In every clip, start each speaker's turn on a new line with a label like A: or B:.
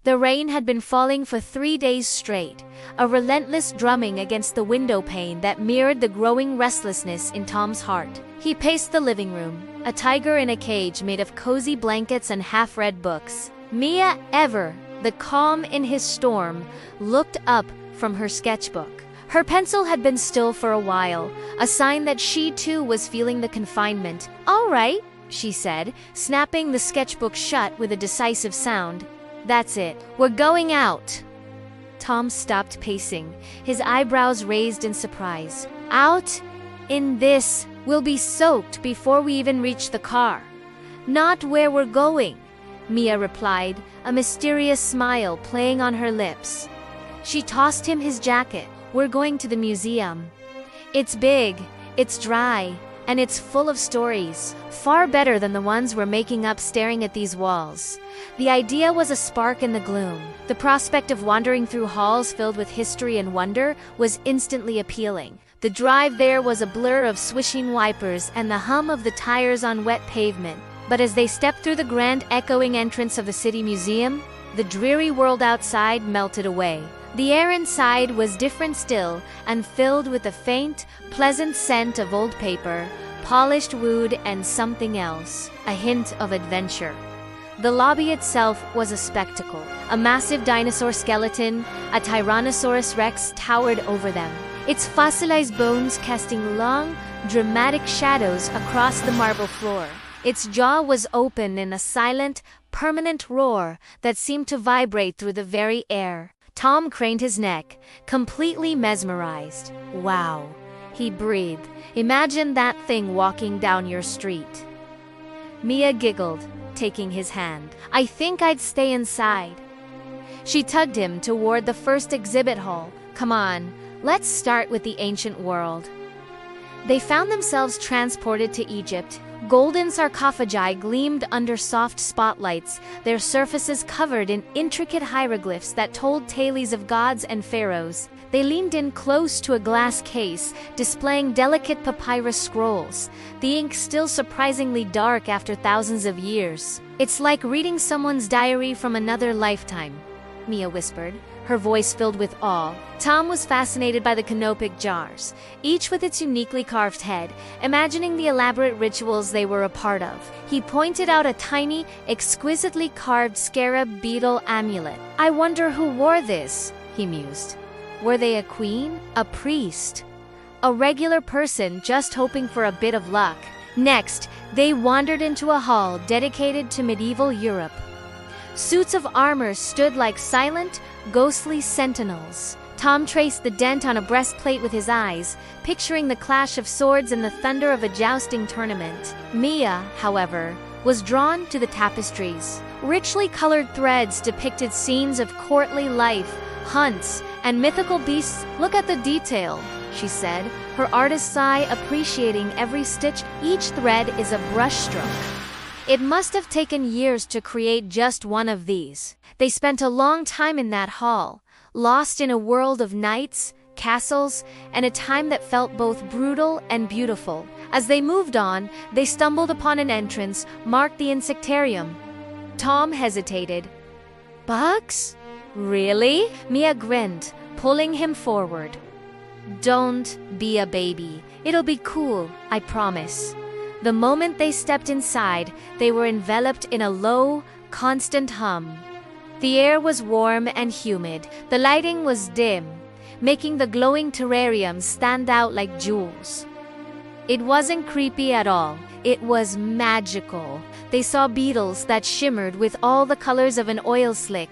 A: The rain had been falling for 3 days straight, a relentless drumming against the window pane that mirrored the growing restlessness in Tom's heart. He paced the living room, a tiger in a cage made of cozy blankets and half-read books. Mia, ever the calm in his storm, looked up from her sketchbook. Her pencil had been still for a while, a sign that she too was feeling the confinement. "All right," she said, snapping the sketchbook shut with a decisive sound. "That's it. We're going out." Tom stopped pacing, his eyebrows raised in surprise. "Out? In this? We'll be soaked before we even reach the car." "Not where we're going," Mia replied, a mysterious smile playing on her lips. She tossed him his jacket. "We're going to the museum. It's big, it's dry, and it's full of stories. Far better than the ones we're making up staring at these walls." The idea was a spark in the gloom. The prospect of wandering through halls filled with history and wonder was instantly appealing. The drive there was a blur of swishing wipers and the hum of the tires on wet pavement. But as they stepped through the grand echoing entrance of the city museum, the dreary world outside melted away. The air inside was different still and filled with a faint, pleasant scent of old paper, polished wood, and something else, a hint of adventure. The lobby itself was a spectacle. A massive dinosaur skeleton, a Tyrannosaurus Rex, towered over them, its fossilized bones casting long, dramatic shadows across the marble floor. Its jaw was open in a silent, permanent roar that seemed to vibrate through the very air. Tom craned his neck, completely mesmerized. "Wow," he breathed. "Imagine that thing walking down your street." Mia giggled, taking his hand. "I think I'd stay inside." She tugged him toward the first exhibit hall. "Come on, let's start with the ancient world." They found themselves transported to Egypt. Golden sarcophagi gleamed under soft spotlights, their surfaces covered in intricate hieroglyphs that told tales of gods and pharaohs. They leaned in close to a glass case, displaying delicate papyrus scrolls, the ink still surprisingly dark after thousands of years. "It's like reading someone's diary from another lifetime," Mia whispered, her voice filled with awe. Tom was fascinated by the canopic jars, each with its uniquely carved head, imagining the elaborate rituals they were a part of. He pointed out a tiny, exquisitely carved scarab beetle amulet. "I wonder who wore this," he mused. Were they a queen, a priest, a regular person just hoping for a bit of luck? Next, they wandered into a hall dedicated to medieval Europe. Suits of armor stood like silent, ghostly sentinels. Tom traced the dent on a breastplate with his eyes, picturing the clash of swords and the thunder of a jousting tournament. Mia, however, was drawn to the tapestries. Richly colored threads depicted scenes of courtly life, hunts, and mythical beasts. "Look at the detail," she said, her artist's eye appreciating every stitch. "Each thread is a brushstroke." It must have taken years to create just one of these. They spent a long time in that hall, lost in a world of knights, castles, and a time that felt both brutal and beautiful. As they moved on, they stumbled upon an entrance marked the Insectarium. Tom hesitated. "Bugs? Really?" Mia grinned, pulling him forward. "Don't be a baby. It'll be cool, I promise." The moment they stepped inside, they were enveloped in a low, constant hum. The air was warm and humid. The lighting was dim, making the glowing terrarium stand out like jewels. It wasn't creepy at all. It was magical. They saw beetles that shimmered with all the colors of an oil slick,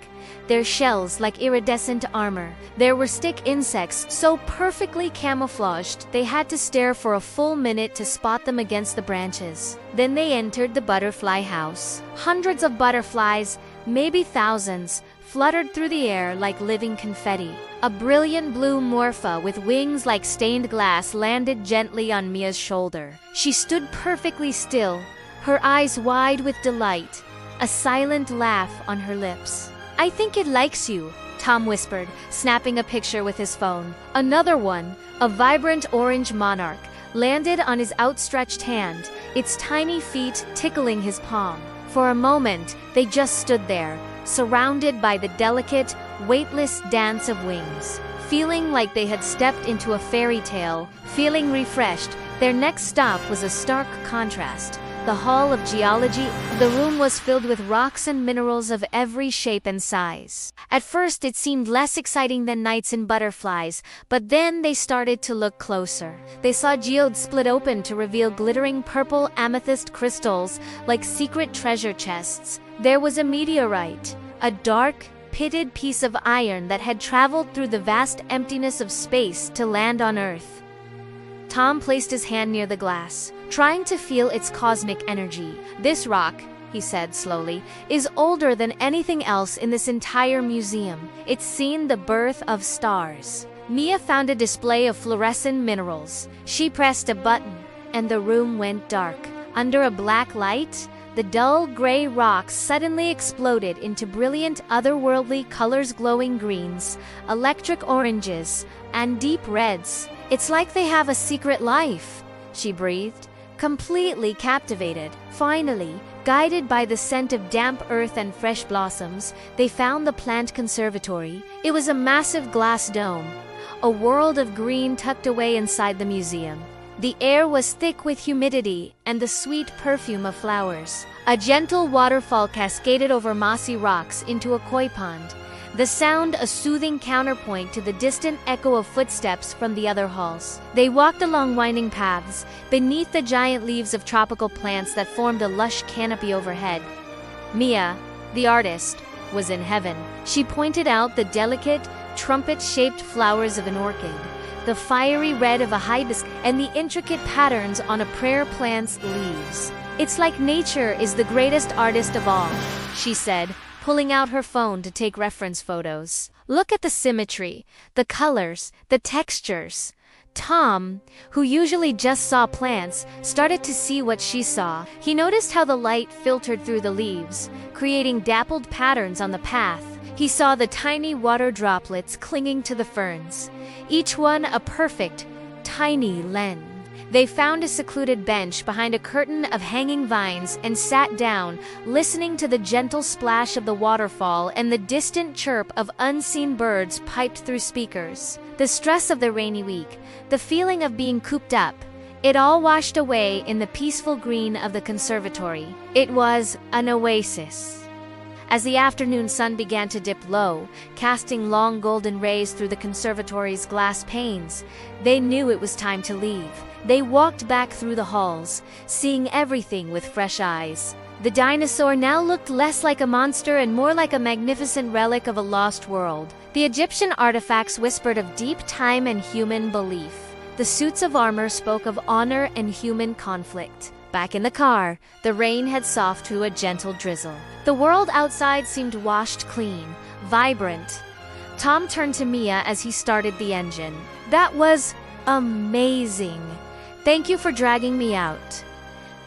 A: their shells like iridescent armor. There were stick insects so perfectly camouflaged they had to stare for a full minute to spot them against the branches. Then they entered the butterfly house. Hundreds of butterflies, maybe thousands, fluttered through the air like living confetti. A brilliant blue morpha with wings like stained glass landed gently on Mia's shoulder. She stood perfectly still, her eyes wide with delight, a silent laugh on her lips. "I think it likes you," Tom whispered, snapping a picture with his phone. Another one, a vibrant orange monarch, landed on his outstretched hand, its tiny feet tickling his palm. For a moment, they just stood there, surrounded by the delicate, weightless dance of wings. Feeling like they had stepped into a fairy tale, feeling refreshed, their next stop was a stark contrast. The Hall of Geology. The room was filled with rocks and minerals of every shape and size. At first it seemed less exciting than Knights and Butterflies, but then they started to look closer. They saw geodes split open to reveal glittering purple amethyst crystals like secret treasure chests. There was a meteorite, a dark, pitted piece of iron that had traveled through the vast emptiness of space to land on Earth. Tom placed his hand near the glass, trying to feel its cosmic energy. "This rock," he said slowly, "is older than anything else in this entire museum. It's seen the birth of stars." Mia found a display of fluorescent minerals. She pressed a button, and the room went dark. Under a black light, the dull gray rocks suddenly exploded into brilliant otherworldly colors, glowing greens, electric oranges, and deep reds. "It's like they have a secret life," she breathed, completely captivated. Finally, guided by the scent of damp earth and fresh blossoms, they found the plant conservatory. It was a massive glass dome, a world of green tucked away inside the museum. The air was thick with humidity and the sweet perfume of flowers. A gentle waterfall cascaded over mossy rocks into a koi pond, the sound a soothing counterpoint to the distant echo of footsteps from the other halls. They walked along winding paths, beneath the giant leaves of tropical plants that formed a lush canopy overhead. Mia, the artist, was in heaven. She pointed out the delicate, trumpet-shaped flowers of an orchid, the fiery red of a hibiscus, and the intricate patterns on a prayer plant's leaves. "It's like nature is the greatest artist of all," she said, pulling out her phone to take reference photos. "Look at the symmetry, the colors, the textures." Tom, who usually just saw plants, started to see what she saw. He noticed how the light filtered through the leaves, creating dappled patterns on the path. He saw the tiny water droplets clinging to the ferns, each one a perfect, tiny lens. They found a secluded bench behind a curtain of hanging vines and sat down, listening to the gentle splash of the waterfall and the distant chirp of unseen birds piped through speakers. The stress of the rainy week, the feeling of being cooped up, it all washed away in the peaceful green of the conservatory. It was an oasis. As the afternoon sun began to dip low, casting long golden rays through the conservatory's glass panes, they knew it was time to leave. They walked back through the halls, seeing everything with fresh eyes. The dinosaur now looked less like a monster and more like a magnificent relic of a lost world. The Egyptian artifacts whispered of deep time and human belief. The suits of armor spoke of honor and human conflict. Back in the car, the rain had softened to a gentle drizzle. The world outside seemed washed clean, vibrant. Tom turned to Mia as he started the engine. "That was amazing. Thank you for dragging me out."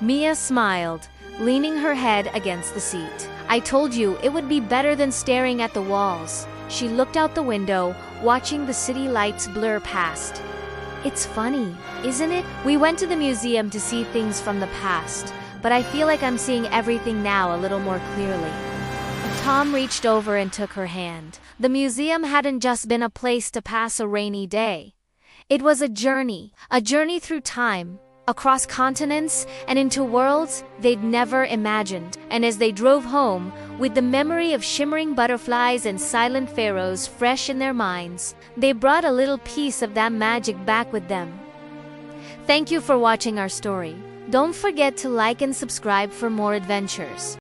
A: Mia smiled, leaning her head against the seat. "I told you it would be better than staring at the walls." She looked out the window, watching the city lights blur past. "It's funny, isn't it? We went to the museum to see things from the past, but I feel like I'm seeing everything now a little more clearly." Tom reached over and took her hand. The museum hadn't just been a place to pass a rainy day. It was a journey through time, across continents, and into worlds they'd never imagined. And as they drove home, with the memory of shimmering butterflies and silent pharaohs fresh in their minds, they brought a little piece of that magic back with them. Thank you for watching our story. Don't forget to like and subscribe for more adventures.